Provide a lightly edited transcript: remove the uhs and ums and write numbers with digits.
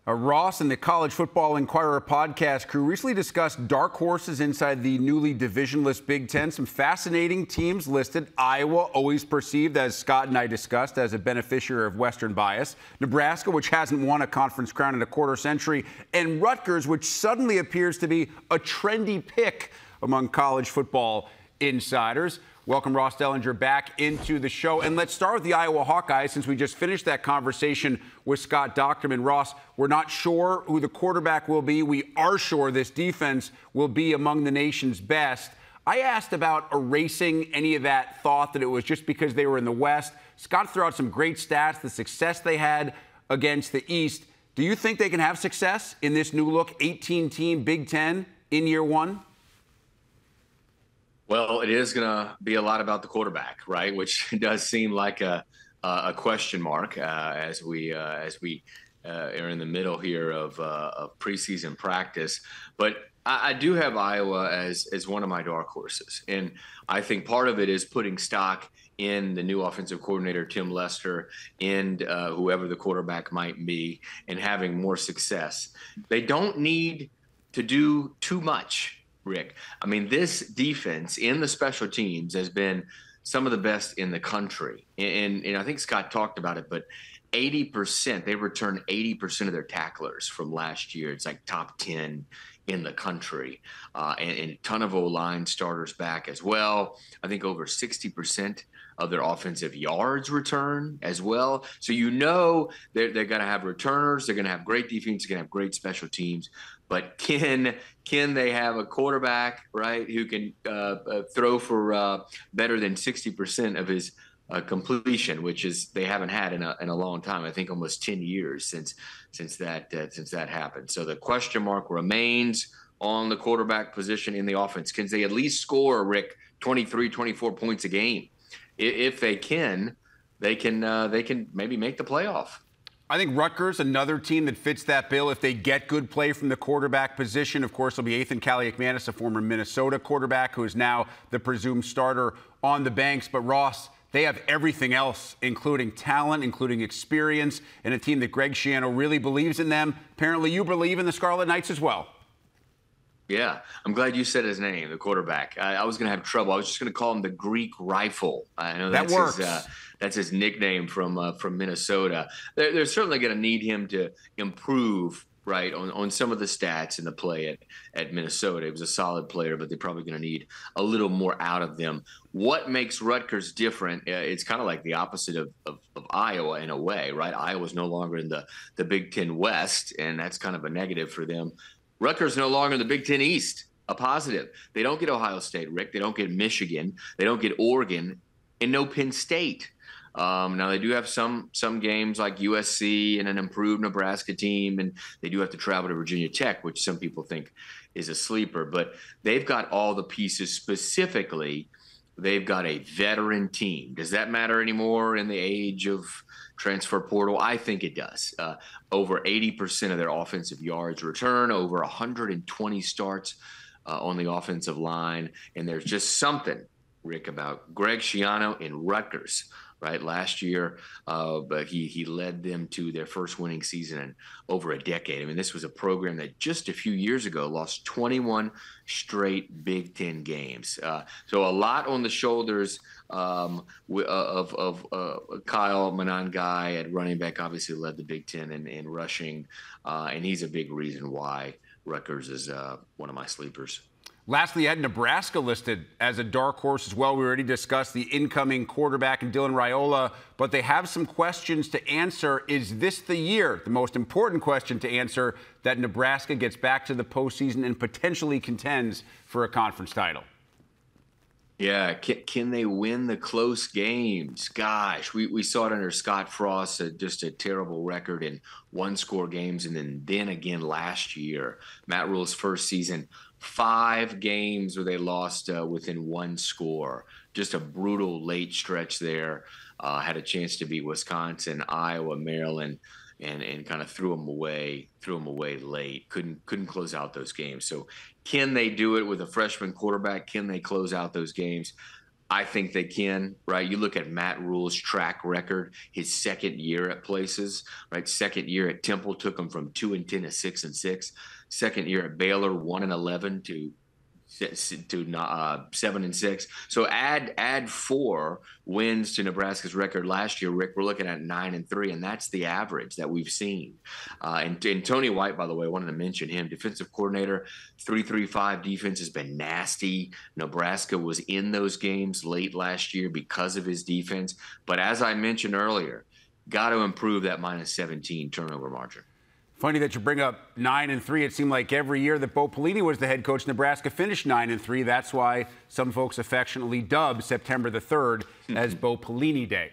Ross and the College Football Inquirer podcast crew recently discussed dark horses inside the newly divisionless Big Ten. Some fascinating teams listed. Iowa, always perceived, as Scott and I discussed, as a beneficiary of Western bias. Nebraska, which hasn't won a conference crown in a quarter century. And Rutgers, which suddenly appears to be a trendy pick among college football insiders. Welcome Ross Dellinger back into the show. And let's start with the Iowa Hawkeyes, since we just finished that conversation with Scott Docterman. Ross, we're not sure who the quarterback will be. We are sure this defense will be among the nation's best. I asked about erasing any of that thought that it was just because they were in the West. Scott threw out some great stats, the success they had against the East. Do you think they can have success in this new look 18-team Big Ten in year one? Well, it is going to be a lot about the quarterback, right? Which does seem like a question mark as we are in the middle here of preseason practice. But I do have Iowa as one of my dark horses, and I think part of it is putting stock in the new offensive coordinator Tim Lester and whoever the quarterback might be, and having more success. They don't need to do too much, Rick. I mean, this defense in the special teams has been some of the best in the country. And I think Scott talked about it, but 80%, they returned 80% of their tacklers from last year. It's like top 10 in the country. And a ton of O-line starters back as well. I think over 60% of their offensive yards return as well. So you know they're going to have returners. They're going to have great defense. They're going to have great special teams. But can they have a quarterback, right, who can throw for better than 60% of his completion, which is they haven't had in a long time. I think almost 10 years since that happened. So the question mark remains on the quarterback position in the offense. Can they at least score, Rick, 23, 24 points a game? If they can, they can maybe make the playoff. I think Rutgers, another team that fits that bill if they get good play from the quarterback position. Of course, it'll be Ethan Kaliakmanis, a former Minnesota quarterback who is now the presumed starter on the banks. But Ross, they have everything else, including talent, including experience, and a team that Greg Schiano really believes in them. Apparently you believe in the Scarlet Knights as well. Yeah, I'm glad you said his name, the quarterback. I was going to have trouble. I was just going to call him the Greek Rifle. I know that works. That's his nickname from Minnesota. They're certainly going to need him to improve, right, on some of the stats in the play at Minnesota. He was a solid player, but they're probably going to need a little more out of them. What makes Rutgers different? It's kind of like the opposite of Iowa in a way, right? Iowa's no longer in the Big Ten West, and that's kind of a negative for them. Rutgers no longer in the Big Ten East, a positive. They don't get Ohio State, Rick. They don't get Michigan. They don't get Oregon, and no Penn State. Now, they do have some games like USC and an improved Nebraska team, and they do have to travel to Virginia Tech, which some people think is a sleeper. But they've got all the pieces. Specifically, they've got a veteran team. Does that matter anymore in the age of transfer portal? I think it does. Over 80% of their offensive yards return, over 120 starts on the offensive line. And there's just something, Rick, about Greg Schiano in Rutgers, right? Last year, but he led them to their first winning season in over a decade. I mean, this was a program that just a few years ago lost 21 straight Big Ten games. So a lot on the shoulders of Kyle Monangai at running back. Obviously led the Big Ten in rushing, and he's a big reason why Rutgers is one of my sleepers. Lastly, you had Nebraska listed as a dark horse as well. We already discussed the incoming quarterback in Dylan Raiola, but they have some questions to answer. Is this the year, the most important question to answer, that Nebraska gets back to the postseason and potentially contends for a conference title? Yeah, can they win the close games? Gosh, we saw it under Scott Frost, just a terrible record in one-score games, and then again last year, Matt Rule's first season, 5 games where they lost within one score. Just a brutal late stretch there. Had a chance to beat Wisconsin, Iowa, Maryland, and kind of threw them away late. Couldn't close out those games. So can they do it with a freshman quarterback? Can they close out those games? I think they can, right? You look at Matt Rule's track record, his second year at places, right? Second year at Temple took him from 2-10 to 6-6. Second year at Baylor, 1-11 to 7-6. So add 4 wins to Nebraska's record last year, Rick. We're looking at 9-3, and that's the average that we've seen. And Tony White, by the way, I wanted to mention him, defensive coordinator. 3-3-5 defense has been nasty. Nebraska was in those games late last year because of his defense. But as I mentioned earlier, got to improve that -17 turnover margin. Funny that you bring up 9-3. It seemed like every year that Bo Pelini was the head coach, Nebraska finished 9-3. That's why some folks affectionately dub September the 3rd as Bo Pelini Day.